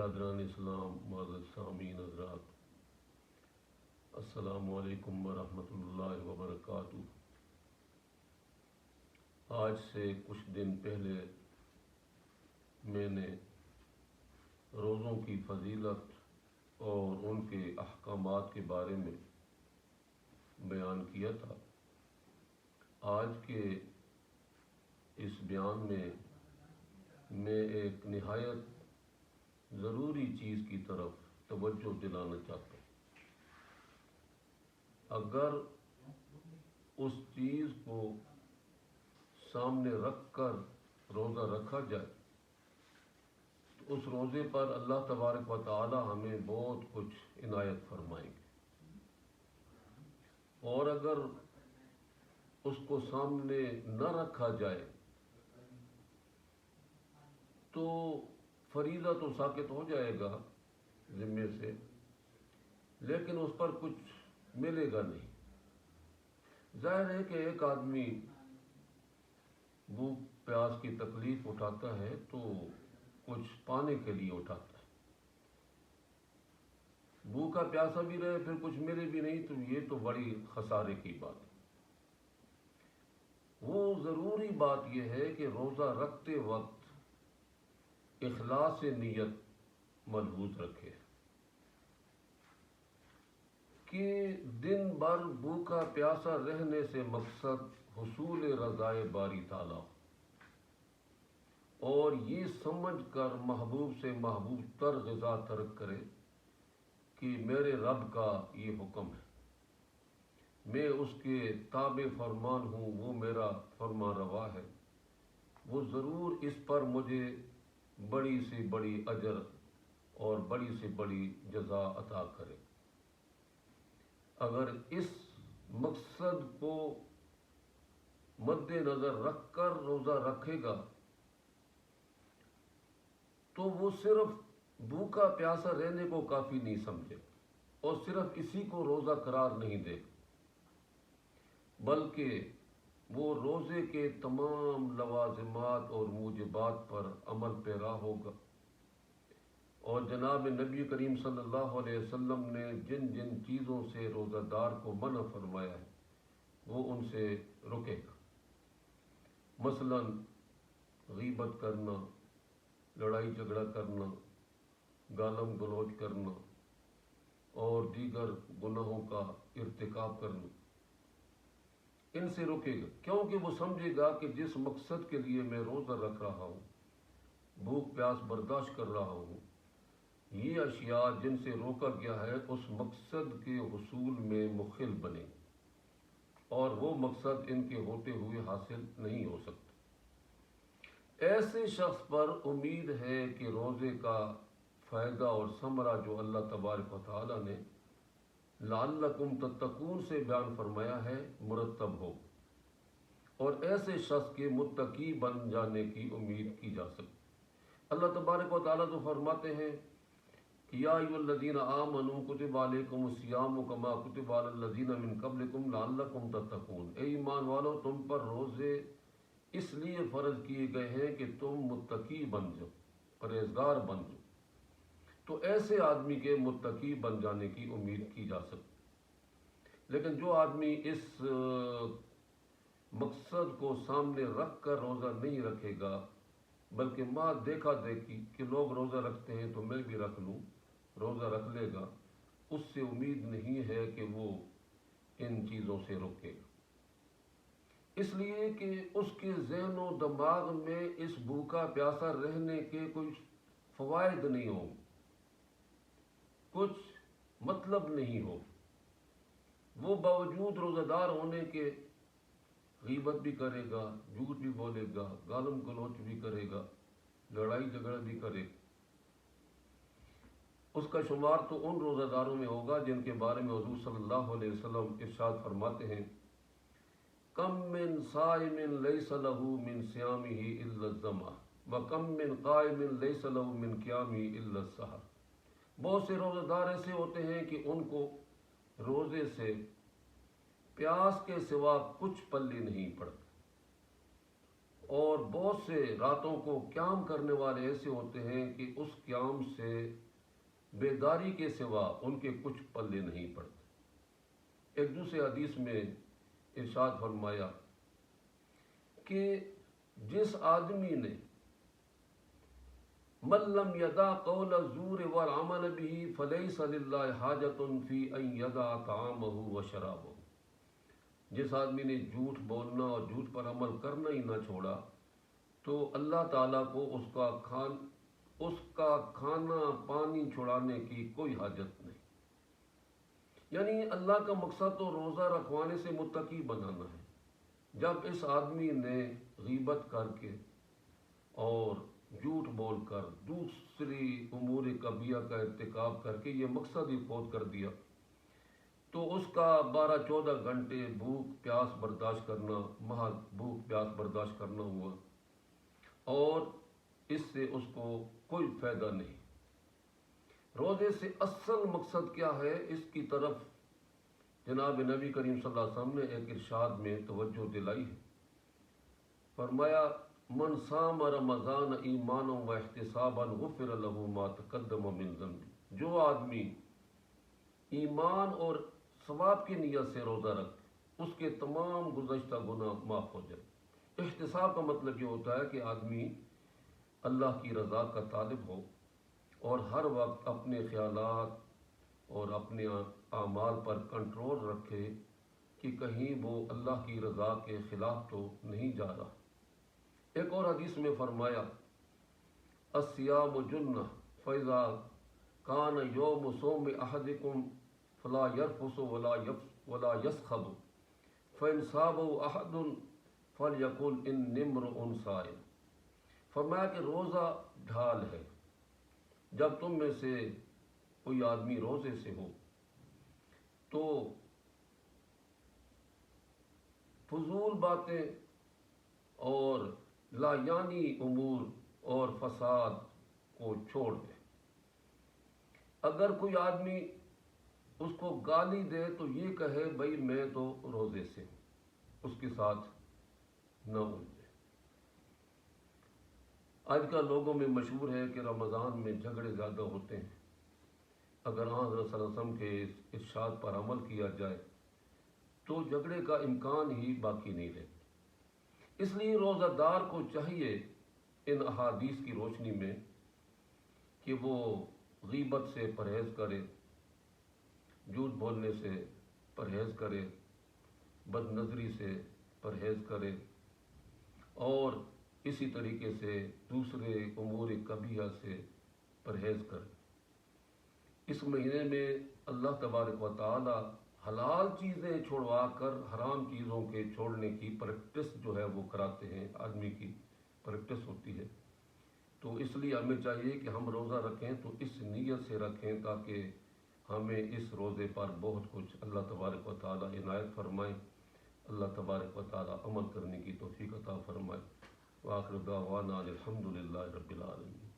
برادران اسلام، معزز سامعین حضرات، السلام علیکم ورحمۃ اللہ وبرکاتہ۔ آج سے کچھ دن پہلے میں نے روزوں کی فضیلت اور ان کے احکامات کے بارے میں بیان کیا تھا۔ آج کے اس بیان میں ایک نہایت ضروری چیز کی طرف توجہ دلانا چاہتا ہوں۔ اگر اس چیز کو سامنے رکھ کر روزہ رکھا جائے تو اس روزے پر اللہ تبارک و تعالی ہمیں بہت کچھ عنایت فرمائیں گے، اور اگر اس کو سامنے نہ رکھا جائے تو فریضہ تو ساقط ہو جائے گا ذمے سے، لیکن اس پر کچھ ملے گا نہیں۔ ظاہر ہے کہ ایک آدمی بھوک پیاس کی تکلیف اٹھاتا ہے تو کچھ پانے کے لیے اٹھاتا ہے، بھوکا پیاسا بھی رہے پھر کچھ ملے بھی نہیں تو یہ تو بڑی خسارے کی بات ہے۔ وہ ضروری بات یہ ہے کہ روزہ رکھتے وقت اخلاص نیت ملحوظ رکھے کہ دن بھر بھوکا پیاسا رہنے سے مقصد حصول رضائے باری تعالی، اور یہ سمجھ کر محبوب سے محبوب تر غذا ترک کرے کہ میرے رب کا یہ حکم ہے، میں اس کے تابع فرمان ہوں، وہ میرا فرما روا ہے، وہ ضرور اس پر مجھے بڑی سے بڑی اجر اور بڑی سے بڑی جزا عطا کرے۔ اگر اس مقصد کو مد نظر رکھ کر روزہ رکھے گا تو وہ صرف بھوکا پیاسا رہنے کو کافی نہیں سمجھے اور صرف اسی کو روزہ قرار نہیں دے، بلکہ وہ روزے کے تمام لوازمات اور موجبات پر عمل پیرا ہوگا، اور جناب نبی کریم صلی اللہ علیہ وسلم نے جن جن چیزوں سے روزہ دار کو منع فرمایا ہے وہ ان سے رکے گا۔ مثلا غیبت کرنا، لڑائی جھگڑا کرنا، گالم گلوچ کرنا اور دیگر گناہوں کا ارتکاب کرنا، ان سے رکے گا، کیونکہ وہ سمجھے گا کہ جس مقصد کے لیے میں روزہ رکھ رہا ہوں، بھوک پیاس برداشت کر رہا ہوں، یہ اشیاء جن سے روکا گیا ہے اس مقصد کے حصول میں مخل بنے اور وہ مقصد ان کے ہوتے ہوئے حاصل نہیں ہو سکتا۔ ایسے شخص پر امید ہے کہ روزے کا فائدہ اور ثمرہ جو اللہ تبارک و تعالی نے لعلکم تتقون سے بیان فرمایا ہے مرتب ہو، اور ایسے شخص کے متقی بن جانے کی امید کی جا سکتی۔ اللہ تبارک و تعالیٰ تو فرماتے ہیں کہ یا ایھا الذین آمنوا کتب علیکم الصیام کما کتب علی الذین من قبلکم لعلکم تتقون، اے ایمان والو تم پر روزے اس لیے فرض کیے گئے ہیں کہ تم متقی بن جاؤ، پرہیزگار بن جاؤ، تو ایسے آدمی کے متقی بن جانے کی امید کی جا سکتی۔ لیکن جو آدمی اس مقصد کو سامنے رکھ کر روزہ نہیں رکھے گا، بلکہ ماں دیکھا دیکھی کہ لوگ روزہ رکھتے ہیں تو میں بھی رکھ لوں، روزہ رکھ لے گا، اس سے امید نہیں ہے کہ وہ ان چیزوں سے روکے گا، اس لیے کہ اس کے ذہن و دماغ میں اس بھوکا پیاسا رہنے کے کچھ فوائد نہیں ہوں، کچھ مطلب نہیں ہو، وہ باوجود روزہ دار ہونے کے غیبت بھی کرے گا، جھوٹ بھی بولے گا، گالم گلوچ بھی کرے گا، لڑائی جھگڑا بھی کرے گا۔ اس کا شمار تو ان روزہ داروں میں ہوگا جن کے بارے میں حضور صلی اللہ علیہ وسلم ارشاد فرماتے ہیں کم من صائم لیس له من صیامہ الا الظمأ وکم من قائم لیس له من قیامہ الا السحر۔ بہت سے روزہ دار ایسے ہوتے ہیں کہ ان کو روزے سے پیاس کے سوا کچھ پلے نہیں پڑتا، اور بہت سے راتوں کو قیام کرنے والے ایسے ہوتے ہیں کہ اس قیام سے بیداری کے سوا ان کے کچھ پلے نہیں پڑتے۔ ایک دوسرے حدیث میں ارشاد فرمایا کہ جس آدمی نے من لم یدع قول الزور والعمل به فلیس للہ حاجۃ فی ان یدع طعامہ وشرابہ، جس آدمی نے جھوٹ بولنا اور جھوٹ پر عمل کرنا ہی نہ چھوڑا تو اللہ تعالیٰ کو اس کا کھانا پانی چھڑانے کی کوئی حاجت نہیں۔ یعنی اللہ کا مقصد تو روزہ رکھوانے سے متقی بنانا ہے۔ جب اس آدمی نے غیبت کر کے اور جھوٹ بول کر دوسری امور کبیرہ کا ارتکاب کر کے یہ مقصد ہی فوت کر دیا تو اس کا 12-14 گھنٹے بھوک پیاس برداشت کرنا، محض بھوک پیاس برداشت کرنا ہوا، اور اس سے اس کو کوئی فائدہ نہیں۔ روزے سے اصل مقصد کیا ہے، اس کی طرف جناب نبی کریم صلی اللہ علیہ وسلم نے ایک ارشاد میں توجہ دلائی ہے۔ فرمایا من صام رمضان ایمانا و احتسابا غفر له ما تقدم من ذنبه، جو آدمی ایمان اور ثواب کی نیت سے روزہ رکھے اس کے تمام گزشتہ گناہ معاف ہو جائے۔ احتساب کا مطلب یہ ہوتا ہے کہ آدمی اللہ کی رضا کا طالب ہو اور ہر وقت اپنے خیالات اور اپنے اعمال پر کنٹرول رکھے کہ کہیں وہ اللہ کی رضا کے خلاف تو نہیں جا رہا۔ ایک اور حدیث میں فرمایا الصیام جنہ فاذا کان یوم صوم احدکم فلا یرفث ولا یسخب فان صابه احد فلیقل انی امرؤ صائم۔ فرمایا کہ روزہ ڈھال ہے، جب تم میں سے کوئی آدمی روزے سے ہو تو فضول باتیں اور لایانی امور اور فساد کو چھوڑ دے۔ اگر کوئی آدمی اس کو گالی دے تو یہ کہے بھئی میں تو روزے سے ہوں، اس کے ساتھ نہ الجھے۔ آج کل لوگوں میں مشہور ہے کہ رمضان میں جھگڑے زیادہ ہوتے ہیں۔ اگر حضرت صلی اللہ علیہ وسلم کے ارشاد پر عمل کیا جائے تو جھگڑے کا امکان ہی باقی نہیں رہتا۔ اس لیے روزہ دار کو چاہیے ان احادیث کی روشنی میں کہ وہ غیبت سے پرہیز کرے، جھوٹ بولنے سے پرہیز کرے، بد نظری سے پرہیز کرے، اور اسی طریقے سے دوسرے امور کبیرہ سے پرہیز کرے۔ اس مہینے میں اللہ تبارک و تعالی حلال چیزیں چھوڑوا کر حرام چیزوں کے چھوڑنے کی پریکٹس جو ہے وہ کراتے ہیں، آدمی کی پریکٹس ہوتی ہے۔ تو اس لیے ہمیں چاہیے کہ ہم روزہ رکھیں تو اس نیت سے رکھیں تاکہ ہمیں اس روزے پر بہت کچھ اللہ تبارک و تعالی عنایت فرمائے۔ اللہ تبارک و تعالی عمل کرنے کی توفیق عطا فرمائے۔ وآخر دعوانا الحمد للہ رب العالمین۔